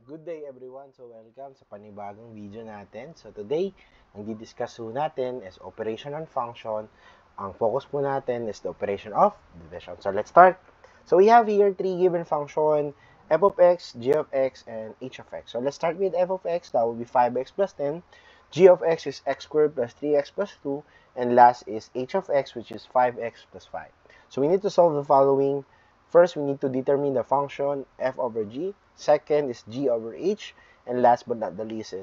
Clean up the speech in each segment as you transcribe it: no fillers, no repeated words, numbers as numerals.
Good day everyone. So welcome sa panibagong video natin. So today, ang di-discuss po natin is operation and function. Ang focus po natin is the operation of division. So let's start. So we have here three given function, f of x, g of x, and h of x. So let's start with f of x. That will be 5x plus 10. G of x is x squared plus 3x plus 2. And last is h of x, which is 5x plus 5. So we need to solve the following. First, we need to determine the function f over g. Second is g over h. And last but not the least,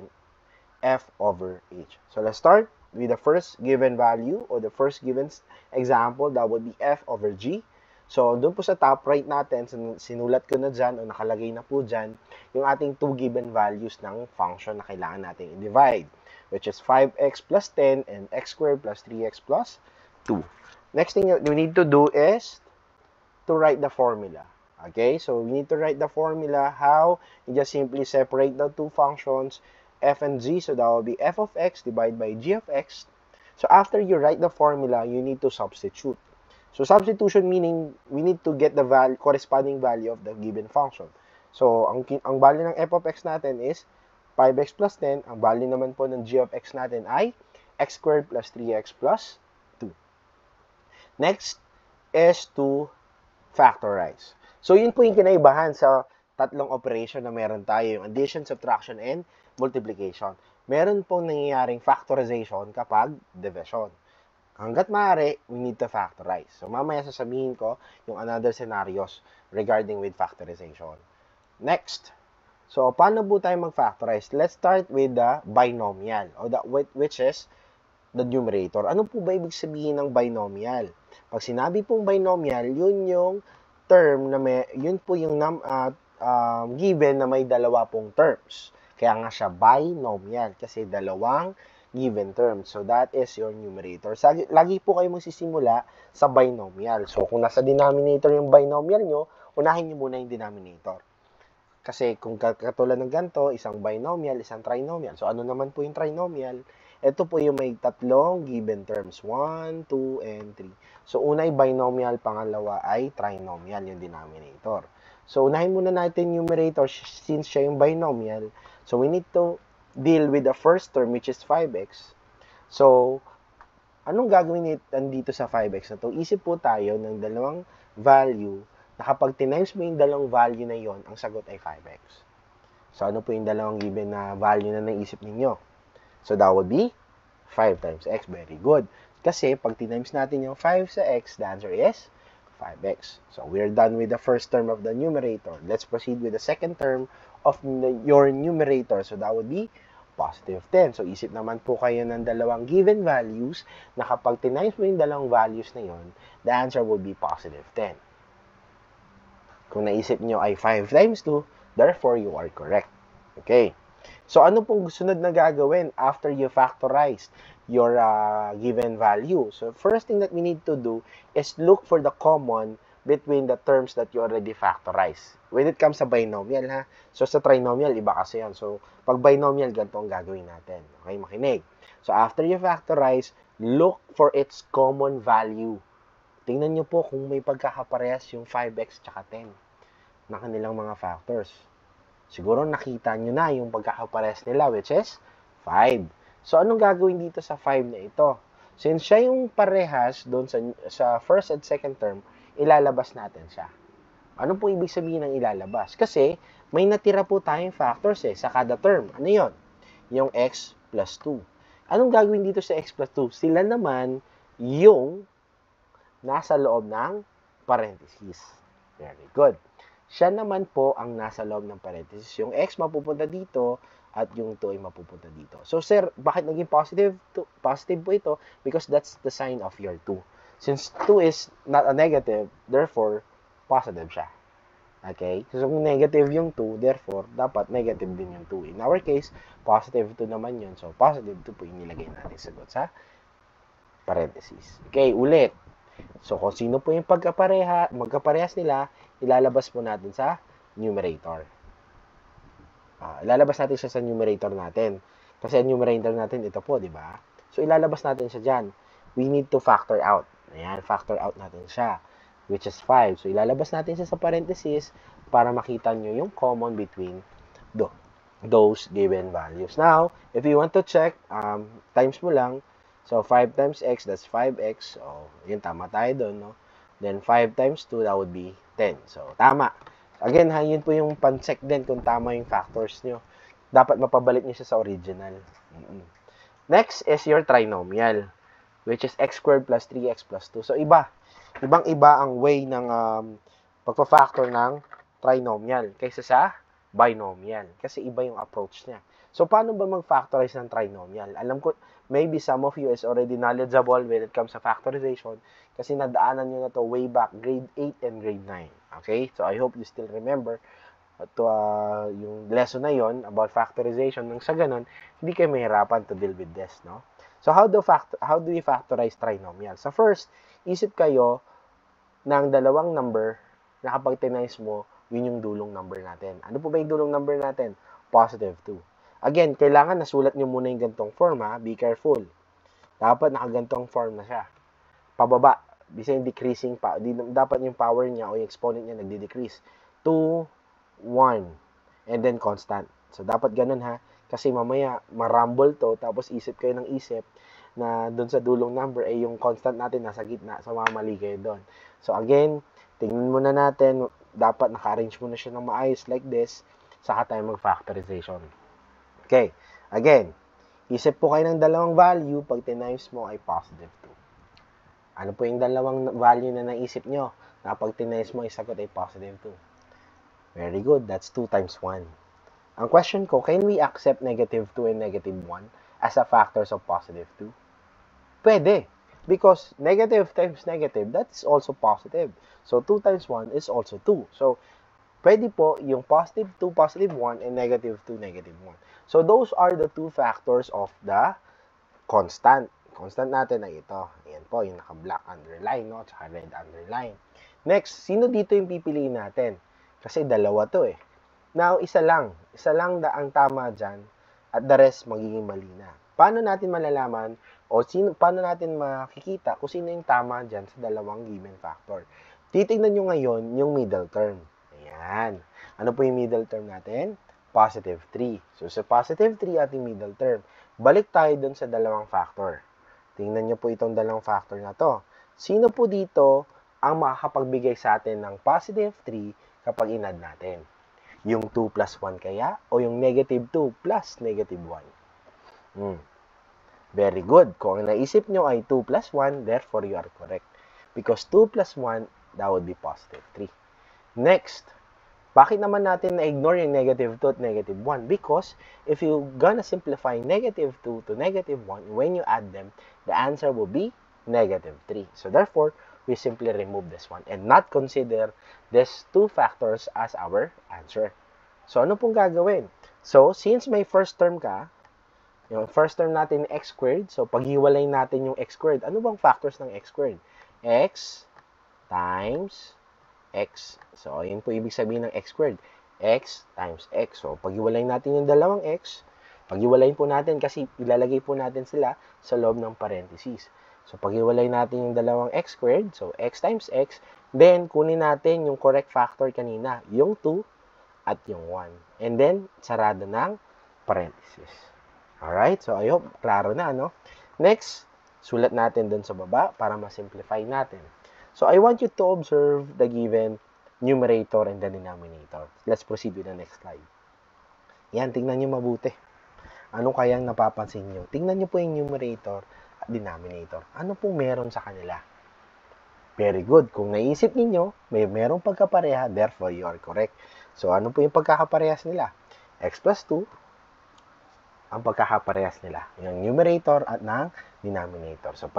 f over h. So let's start with the first given value or the first given example. That would be f over g. So, doon po sa top right natin, sinulat ko na dyan o nakalagay na po dyan yung ating two given values ng function na kailangan natin i-divide, which is 5x plus 10 and x squared plus 3x plus 2. Next thing we need to do is to write the formula. Okay, so we need to write the formula. How? You just simply separate the two functions, f and g. So that will be f of x divided by g of x. So after you write the formula, you need to substitute. So substitution meaning we need to get the corresponding value of the given function. So ang value ng f of x natin is 5x plus 10. Ang value naman po ng g of x natin ay x squared plus 3x plus 2. Next is to factorize. So, yun po yung kinaibahan sa tatlong operation na meron tayo, yung addition, subtraction, and multiplication. Meron pong nangyayaring factorization kapag division. Hanggat maaari, we need to factorize. So, mamaya sasabihin ko yung another scenarios regarding with factorization. Next. So, paano po tayo mag-factorize? Let's start with the binomial, or which is the numerator. Ano po ba ibig sabihin ng binomial? Pag sinabi pong binomial, yun yung term na yun po yung given na may dalawa pong terms. Kaya nga siya binomial kasi dalawang given terms. So that is your numerator. Lagi po kayo magsisimula sa binomial. So kung nasa denominator yung binomial nyo, unahin nyo muna yung denominator. Kasi kung katulad ng ganito, isang binomial, isang trinomial. So ano naman po yung trinomial? Ito po yung may tatlong given terms. 1, 2, and 3. So, una ay binomial, pangalawa ay trinomial, yung denominator. So, unahin muna natin yung numerator since siya yung binomial. So, we need to deal with the first term which is 5x. So, anong gagawin dito sa 5x na to? Isip po tayo ng dalawang value na kapag tinimes mo yung dalawang value na yon, ang sagot ay 5x. So, ano po yung dalawang given na value na naisip ninyo? So, that would be 5 times x. Very good. Kasi, pag tinimes natin yung 5 sa x, the answer is 5x. So, we're done with the first term of the numerator. Let's proceed with the second term of your numerator. So, that would be positive 10. So, isip naman po kayo ng dalawang given values na kapag tinimes mo yung dalawang values na yon, the answer would be positive 10. Kung naisip nyo ay 5 times 2, therefore, you are correct. Okay. So, ano pong sunod na gagawin after you factorize your given value? So, first thing that we need to do is look for the common between the terms that you already factorize. When it comes sa binomial, ha? So, sa trinomial, iba kasi yan. So, pag binomial, ganito ang gagawin natin. Okay, makinig. So, after you factorize, look for its common value. Tingnan nyo po kung may pagkakaparehas yung 5x tsaka 10 na kanilang mga factors. Siguro nakita nyo na yung pagkakapares nila, which is 5. So, anong gagawin dito sa 5 na ito? Since siya yung parehas doon sa first and second term, ilalabas natin siya. Ano po ibig sabihin ng ilalabas? Kasi, may natira po tayong factors sa kada term. Ano yon? Yung x plus 2. Anong gagawin dito sa x plus 2? Sila naman yung nasa loob ng parentheses. Very good. Siya naman po ang nasa loob ng parenthesis. Yung x mapupunta dito at yung 2 ay mapupunta dito. So, sir, bakit naging positive po ito? Because that's the sign of your 2. Since 2 is not a negative, therefore, positive siya. Okay? So, kung negative yung 2, therefore, dapat negative din yung 2. In our case, positive 2 naman yun. So, positive 2 po yung nilagay natin sagot sa parenthesis. Okay, ulit. So, kung sino po yung magkaparehas nila, ilalabas po natin sa numerator. Ilalabas natin siya sa numerator natin. Kasi numerator natin, ito po, di ba? So, ilalabas natin siya dyan. We need to factor out. Ayan, factor out natin siya, which is 5. So, ilalabas natin siya sa parenthesis para makita nyo yung common between those given values. Now, if you want to check, times mo lang. So, 5 times x, that's 5x. So, yun, tama tayo doon, no? Then, 5 times 2, that would be 10. So, tama. Again, ha, yun po yung pan-check din kung tama yung factors nyo. Dapat mapabalik nyo siya sa original. Next is your trinomial, which is x squared plus 3x plus 2. So, ibang-iba ang way ng pagpa-factor ng trinomial kaysa sa binomial. Kasi iba yung approach niya. So, paano ba mag-factorize ng trinomial? Alam ko, maybe some of you is already knowledgeable when it comes to factorization kasi nadaanan nyo na to way back grade 8 and grade 9. Okay? So, I hope you still remember yung lesson na yon about factorization. Nang sa ganun, hindi kayo mahirapan to deal with this, no? So, how do we factorize trinomial? So, first, isip kayo ng dalawang number na kapag tinimes mo, yun yung dulong number natin. Ano po ba yung dulong number natin? Positive 2. Again, kailangan nasulat nyo muna yung gantong form, ha? Be careful. Dapat nakagantong form na siya. Pababa. Bisa yung decreasing pa. Dapat yung power niya o yung exponent niya nagde-decrease. 2, 1. And then constant. So, dapat ganun, ha? Kasi mamaya, marumble to, tapos isip kayo ng isip na dun sa dulong number, eh, yung constant natin nasa gitna. So, mamali kayo dun. So, again, tingnan muna natin, dapat naka-arrange muna siya ng maayos like this, saka tayo mag-factorization. Okay. Again, isip po kayo ng dalawang value, pag tinimes mo ay positive 2. Ano po yung dalawang value na naisip nyo na pag tinimes mo, isagot ay positive 2? Very good. That's 2 times 1. Ang question ko, can we accept negative 2 and negative 1 as a factors of positive 2? Pwede. Because negative times negative, that's also positive. So, 2 times 1 is also 2. So, pwede po yung positive 2, positive 1, and negative 2, negative 1. So, those are the two factors of the constant. Constant natin ay ito. Ayan po, yung naka-black underline, no? Tsaka red underline. Next, sino dito yung pipiliin natin? Kasi dalawa to eh. Now, isa lang ang tama dyan at the rest magiging mali na. Paano natin malalaman o paano natin makikita kung sino yung tama dyan sa dalawang given factor? Titignan nyo ngayon yung middle term. Ayan. Ano po yung middle term natin? Positive 3. So, sa positive 3 ating middle term. Balik tayo dun sa dalawang factor. Tingnan nyo po itong dalawang factor na to. Sino po dito ang makakapagbigay sa atin ng positive 3 kapag inad natin? Yung 2 plus 1 kaya? O yung negative 2 plus negative 1? Very good. Kung ang naisip nyo ay 2 plus 1, therefore you are correct. Because 2 plus 1, that would be positive 3. Next, bakit naman natin na-ignore yung negative 2 at negative 1? Because if you gonna simplify negative 2 to negative 1, when you add them, the answer will be negative 3. So therefore, we simply remove this one and not consider these two factors as our answer. So ano pong gagawin? So since may first term ka, yung first term natin x squared, so paghiwalay natin yung x squared. Ano bang factors ng x squared? X times x. So, yun po ibig sabihin ng x squared. X times x. So, paghiwalay natin yung dalawang x, paghiwalayin po natin kasi ilalagay po natin sila sa loob ng parentheses. So, paghiwalay natin yung dalawang x squared, so x times x, then kunin natin yung correct factor kanina, yung 2 at yung 1. And then, sarado ng parentheses. Alright, so I hope klaro na, no? Next, sulat natin dun sa baba para ma-simplify natin. So, I want you to observe the given numerator and the denominator. Let's proceed with the next slide. Yan, tingnan nyo mabuti. Ano kayang napapansin nyo? Tingnan nyo po yung numerator at denominator. Ano pong meron sa kanila? Very good. Kung naisip niyo merong pagkapareha, therefore you are correct. So, ano po yung pagkakaparehas nila? X plus 2, ang pagkakaparehas nila. Yung numerator at ng denominator. So,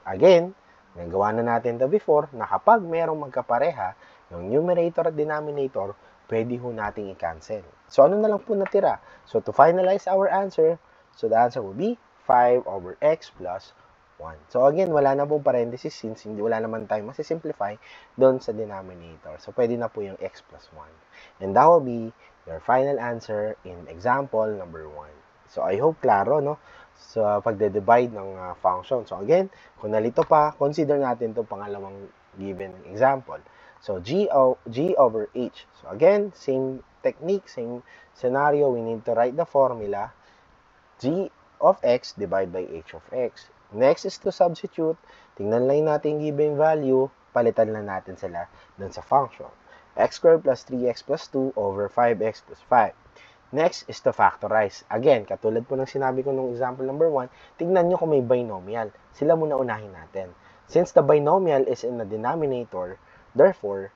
again, nagawa na natin ito before, na kapag merong magkapareha, yung numerator at denominator, pwede ho nating i-cancel. So, ano na lang po natira? So, to finalize our answer, so the answer will be 5 over x plus 1. So, again, wala na pong parenthesis since wala naman tayo masisimplify doon sa denominator. So, pwede na po yung x plus 1. And that will be your final answer in example number 1. So, I hope klaro, no? Sa pagde-divide ng function. So, again, kung nalito pa, consider natin itong pangalawang given example. So, G over H. So, again, same technique, same scenario. We need to write the formula. G of X divided by H of X. Next is to substitute. Tingnan lang natin yung given value. Palitan lang natin sila dun sa function. X squared plus 3x plus 2 over 5x plus 5. Next is to factorize. Again, katulad po ng sinabi ko nung example number 1, tingnan nyo kung may binomial. Sila muna unahin natin. Since the binomial is in the denominator, therefore,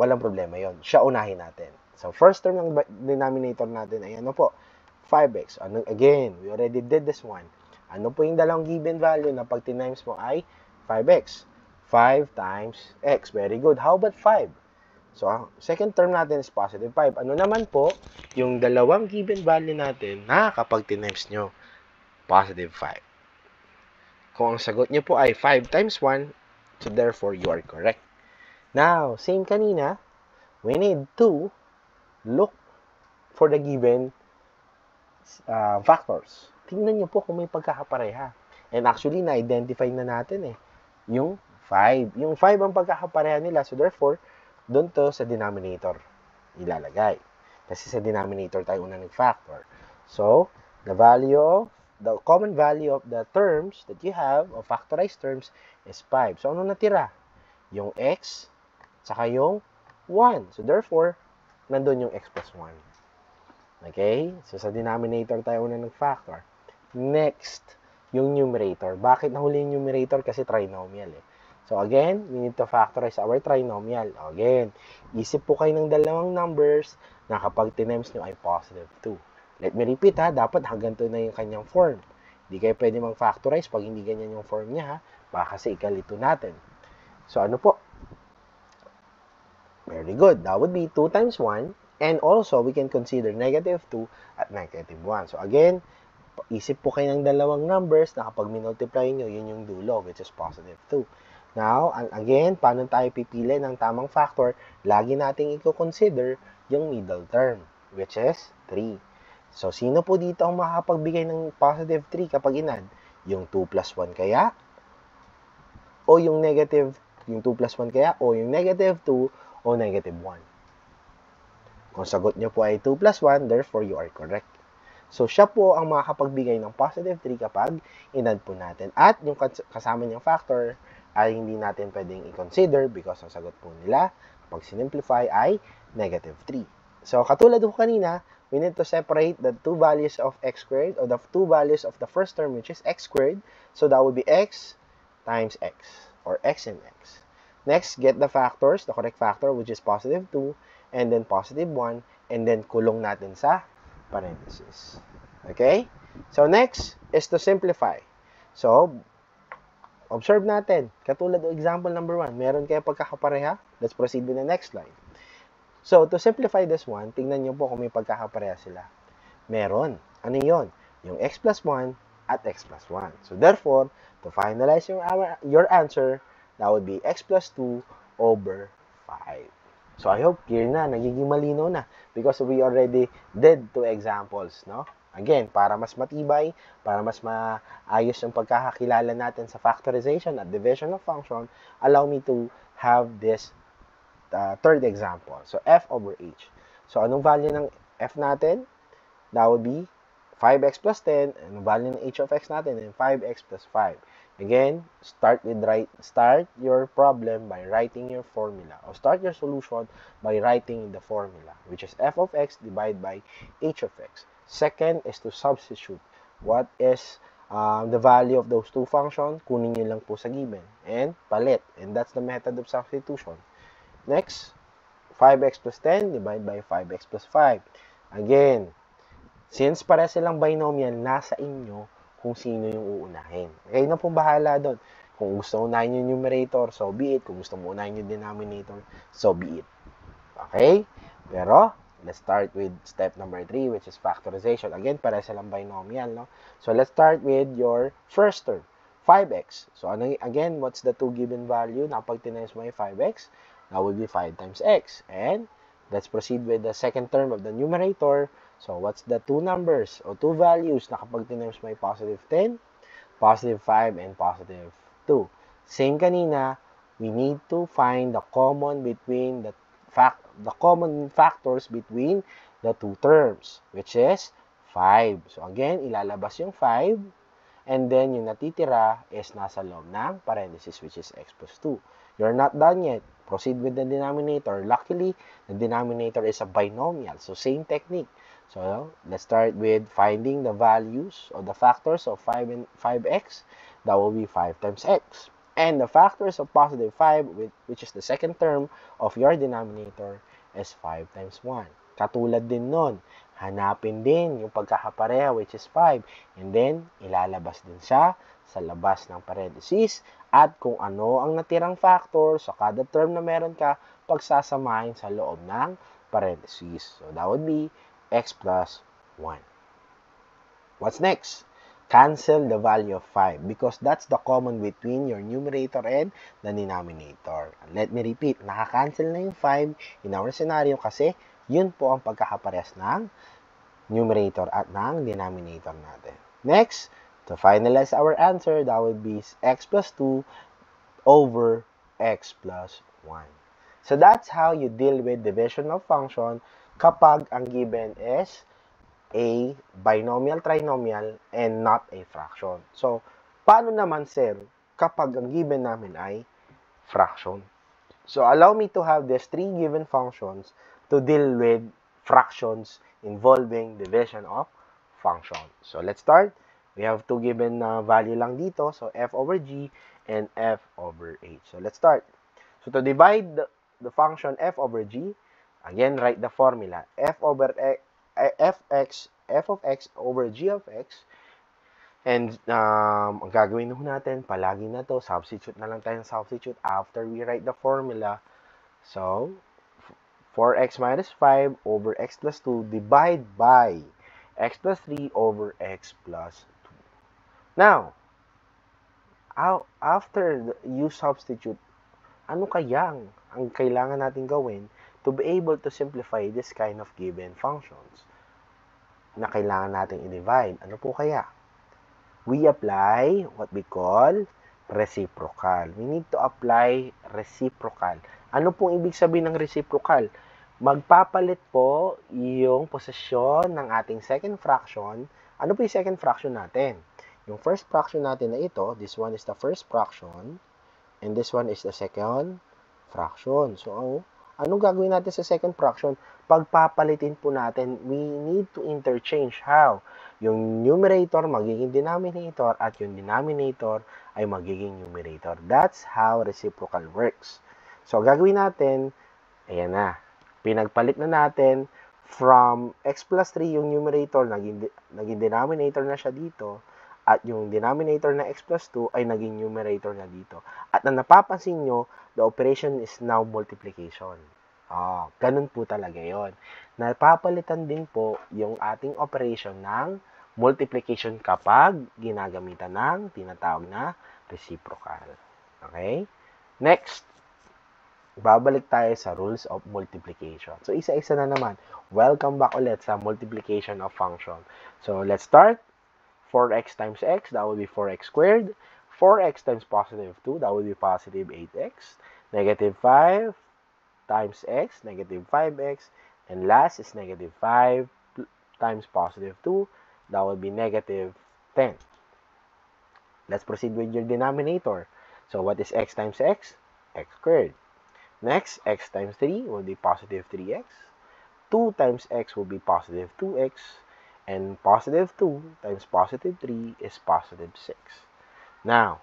walang problema yon. Siya unahin natin. So, first term ng denominator natin ay ano po? 5x. Again, we already did this one. Ano po yung dalawang given value na pag tinimes mo ay 5x? 5 times x. Very good. How about 5? So, ang second term natin is positive 5. Ano naman po yung dalawang given value natin na kapag tinimes nyo? Positive 5. Kung ang sagot nyo po ay 5 times 1, so therefore, you are correct. Now, same kanina, we need to look for the given factors. Tingnan nyo po kung may pagkakapareha. And actually, na-identify na natin yung 5. Yung 5 ang pagkakapareha nila. So, therefore, doon to sa denominator ilalagay. Kasi sa denominator tayo una nag-factor. So, the common value of the terms that you have, of factorized terms, is 5. So, ano natira? Yung x, saka yung 1. So, therefore, nandun yung x plus 1. Okay? So, sa denominator tayo una nag-factor. Next, yung numerator. Bakit nahuli yung numerator? Kasi trinomial So, again, we need to factorize our trinomial. Again, isip po kayo ng dalawang numbers na kapag tinimes nyo ay positive 2. Let me repeat dapat hanggang to na yung kanyang form. Hindi kayo pwede mag-factorize pag hindi ganyan yung form niya baka kasi ikalito natin. So, ano po? Very good. That would be 2 times 1. And also, we can consider negative 2 at negative 1. So, again, isip po kayo ng dalawang numbers na kapag minultiply nyo, yun yung dulo, which is positive 2. Now, again, paano tayo pipili ng tamang factor? Lagi nating i-consider yung middle term, which is 3. So, sino po dito ang makapagbigay ng positive 3 kapag inad? Yung 2 plus 1 kaya? O yung negative, yung 2 plus 1 kaya? O yung negative 2 o negative 1? Kung sagot nyo po ay 2 plus 1, therefore you are correct. So, siya po ang makakapagbigay ng positive 3 kapag inad po natin. At yung kasama niyang factor ay hindi natin pwedeng i-consider because ang sagot po nila pag sinimplify ay negative 3. So, katulad ko kanina, we need to separate the two values of x squared or the two values of the first term which is x squared. So, that would be x times x or x and x. Next, get the factors, the correct factor which is positive 2 and then positive 1 and then kulong natin sa parenthesis. Okay? So, next is to simplify. So, observe natin. Katulad ng example number 1. Meron kayo pagkakapareha? Let's proceed with the next slide. So, to simplify this one, tingnan nyo po kung may pagkakapareha sila. Meron. Ano yun? Yung x plus 1 at x plus 1. So, therefore, to finalize your answer, that would be x plus 2 over 5. So, I hope clear na. Nagiging malinaw na. Because we already did 2 examples, no? Again, para mas matibay, para mas maayos yung pagkakakilala natin sa factorization at division of function, allow me to have this third example. So, f over h. So, anong value ng f natin? That would be 5x plus 10. Anong value ng h of x natin? And 5x plus 5. Again, start your problem by writing your formula. Or start your solution by writing the formula, which is f of x divided by h of x. Second is to substitute. What is the value of those two functions? Kunin nyo lang po sa given. And palit. And that's the method of substitution. Next, 5x plus 10 divided by 5x plus 5. Again, since para silang binomial, nasa inyo kung sino yung uunahin. Kayo na pong bahala doon. Kung gusto mo unahin yung numerator, so be it. Kung gusto mo unahin yung denominator, so be it. Okay? Pero, let's start with step number 3, which is factorization. Again, para silang binomial, no? So, let's start with your first term, 5x. So, again, what's the two given value na pag tinimes mo yung 5x? That would be 5 times x. And, let's proceed with the second term of the numerator. So, what's the two numbers or two values na kapag tinimes mo yung positive 10, positive 5, and positive 2? Same kanina, we need to find the common between the common factors between the two terms, which is 5. So again, ilalabas yung 5, and then yung natitira is nasa loob ng parenthesis, which is x plus 2. You're not done yet. Proceed with the denominator. Luckily, the denominator is a binomial, so same technique. So let's start with finding the values or the factors of 5 and 5x. That will be 5 times x. And the factors of positive 5, which is the second term of your denominator, is 5 times 1. Katulad din nun, hanapin din yung pagkakapareha, which is 5. And then, ilalabas din siya sa labas ng parenthesis. At kung ano ang natirang factor sa kada term na meron ka, pagsasamahin sa loob ng parenthesis. So, that would be x plus 1. What's next? Cancel the value of 5 because that's the common between your numerator and the denominator. Let me repeat, nakakancel na yung 5 in our scenario kasi yun po ang pagkakaparehas ng numerator at ng denominator natin. Next, to finalize our answer, that would be x plus 2 over x plus 1. So that's how you deal with division of function kapag ang given is a binomial, trinomial, and not a fraction. So, paano naman, sir, kapag ang given namin ay fraction? So, allow me to have these 3 given functions to deal with fractions involving division of function. So, let's start. We have 2 given value lang dito. So, f over g and f over h. So, let's start. So, to divide the function f over g, again, write the formula. F of x over g of x. And ang gagawin natin, palagi na to, substitute na lang tayo ng substitute after we write the formula. So, 4x minus 5 over x plus 2 divide by x plus 3 over x plus 2. Now, after you substitute, ano kaya ang kailangan natin gawin to be able to simplify this kind of given functions na kailangan natin i-divide? Ano po kaya? We apply what we call reciprocal. We need to apply reciprocal. Ano pong ibig sabihin ng reciprocal? Magpapalit po yung posisyon ng ating second fraction. Ano po yung second fraction natin? Yung first fraction natin na ito, this one is the first fraction, and this one is the second fraction. So, anong gagawin natin sa second fraction? Pagpapalitin po natin, we need to interchange. How? Yung numerator magiging denominator at yung denominator ay magiging numerator. That's how reciprocal works. So, gagawin natin, ayan na. Pinagpalit na natin from x plus 3 yung numerator, naging denominator na siya dito. At yung denominator na x plus 2 ay naging numerator na dito. At na napapansin nyo, the operation is now multiplication. Ganun po talaga yon. Napapalitan din po yung ating operation ng multiplication kapag ginagamitan ng tinatawag na reciprocal. Okay? Next, babalik tayo sa rules of multiplication. So, isa-isa na naman. Welcome back ulit sa multiplication of function. So, let's start. 4x times x, that will be 4x squared. 4x times positive 2, that will be positive 8x. Negative 5 times x, negative 5x. And last is negative 5 times positive 2, that will be negative 10. Let's proceed with your denominator. So, what is x times x? X squared. Next, x times 3 will be positive 3x. 2 times x will be positive 2x. And positive 2 times positive 3 is positive 6. Now,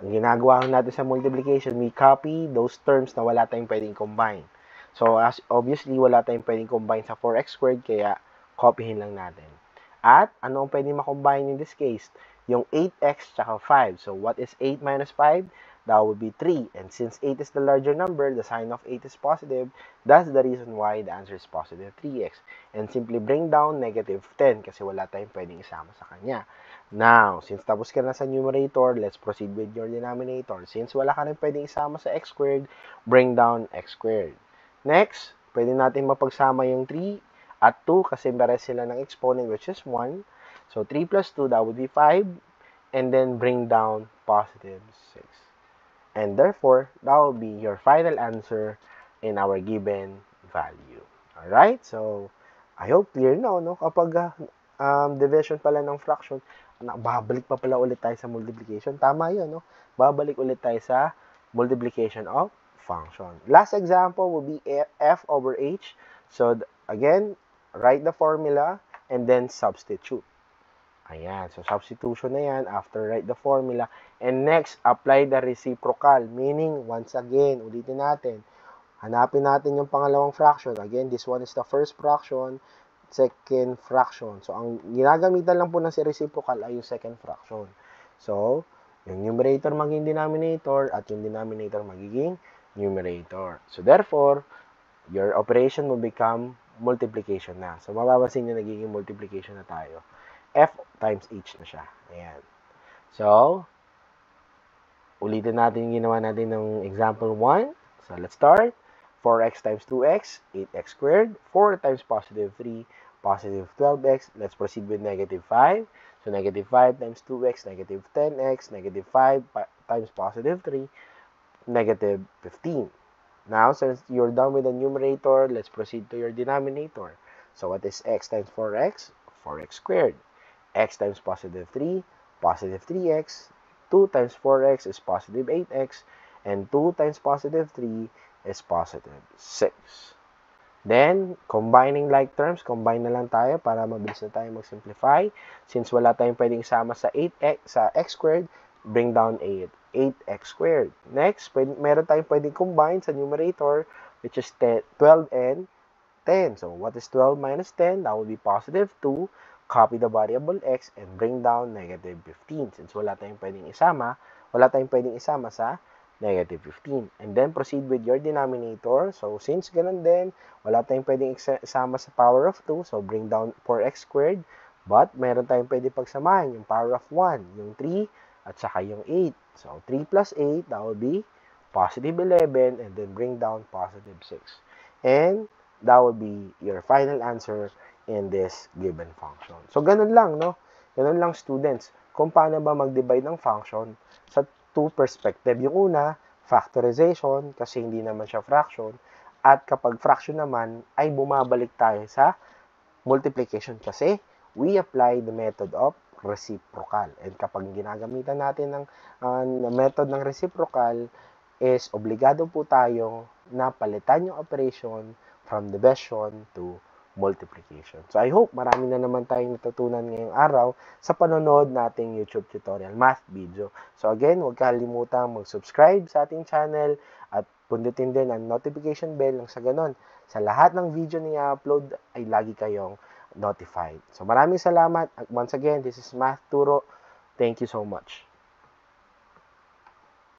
ang ginagawa natin sa multiplication, we copy those terms na wala tayong pwedeng combine. So, obviously, wala tayong pwedeng combine sa 4x squared, kaya copyhin lang natin. At, ano ang pwedeng makombine in this case? Yung 8x tsaka 5. So, what is 8 minus 5? That would be 3. And since 8 is the larger number, the sign of 8 is positive. That's the reason why the answer is positive 3x. And simply bring down negative 10 kasi wala tayong pwedeng isama sa kanya. Now, since tapos ka na sa numerator, let's proceed with your denominator. Since wala ka rin pwedeng isama sa x squared, bring down x squared. Next, pwede natin mapagsama yung 3 at 2 kasi meron sila ng exponent which is 1. So, 3 plus 2, that would be 5. And then bring down positive 6. And therefore, that will be your final answer in our given value. Alright? So, I hope clear na, no? Kapag division pala ng fraction, babalik pa pala ulit tayo sa multiplication. Tama yun, no? Babalik ulit tayo sa multiplication of function. Last example will be f over h. So, again, write the formula and then substitute. Ayan. So, substitution na yan after write the formula. And next, apply the reciprocal. Meaning, once again, ulitin natin. Hanapin natin yung pangalawang fraction. Again, this one is the first fraction, second fraction. So, ang ginagamitan lang po ng reciprocal ay yung second fraction. So, yung numerator magiging denominator at yung denominator magiging numerator. So, therefore, your operation will become multiplication na. So, mababasin nyo nagiging multiplication na tayo. F times h na siya. Ayan. So, ulitin natin yung ginawa natin ng example 1. So, let's start. 4x times 2x, 8x squared. 4 times positive 3, positive 12x. Let's proceed with negative 5. So, negative 5 times 2x, negative 10x. Negative 5 times positive 3, negative 15. Now, since you're done with the numerator, let's proceed to your denominator. So, what is x times 4x? 4x squared. X times positive 3, positive 3x. 2 times 4x is positive 8x. And 2 times positive 3 is positive 6. Then, combining like terms, combine na lang tayo para mabilis na tayo mag-simplify. Since wala tayong pwedeng isama sa 8x, sa x squared, bring down 8x squared. Next, meron tayong pwedeng combine sa numerator, which is 12 and 10. So, what is 12 minus 10? That will be positive 2. Copy the variable x and bring down negative 15. Since wala tayong pwedeng isama sa negative 15. And then, proceed with your denominator. So, since ganun din, wala tayong pwedeng isama sa power of 2. So, bring down 4x squared. But, meron tayong pwedeng pagsamahin, yung power of 1, yung 3, at saka yung 8. So, 3 plus 8, that will be positive 11, and then bring down positive 6. And, that will be your final answer in this given function. So, ganun lang, no? Ganun lang, students. Kung paano ba mag-divide ng function sa two perspective. Yung una, factorization, kasi hindi naman siya fraction. At kapag fraction naman, ay bumabalik tayo sa multiplication kasi we apply the method of reciprocal. And kapag ginagamitan natin ng method ng reciprocal, is obligado po tayong napalitan yung operation from division to multiplication. So, I hope marami na naman tayong natutunan ngayong araw sa panonood nating YouTube tutorial math video. So, again, huwag kalimutang mag-subscribe sa ating channel at pundutin din ang notification bell nang sa ganon. Sa lahat ng video na i-upload ay lagi kayong notified. So, maraming salamat. Once again, this is Math Turo. Thank you so much.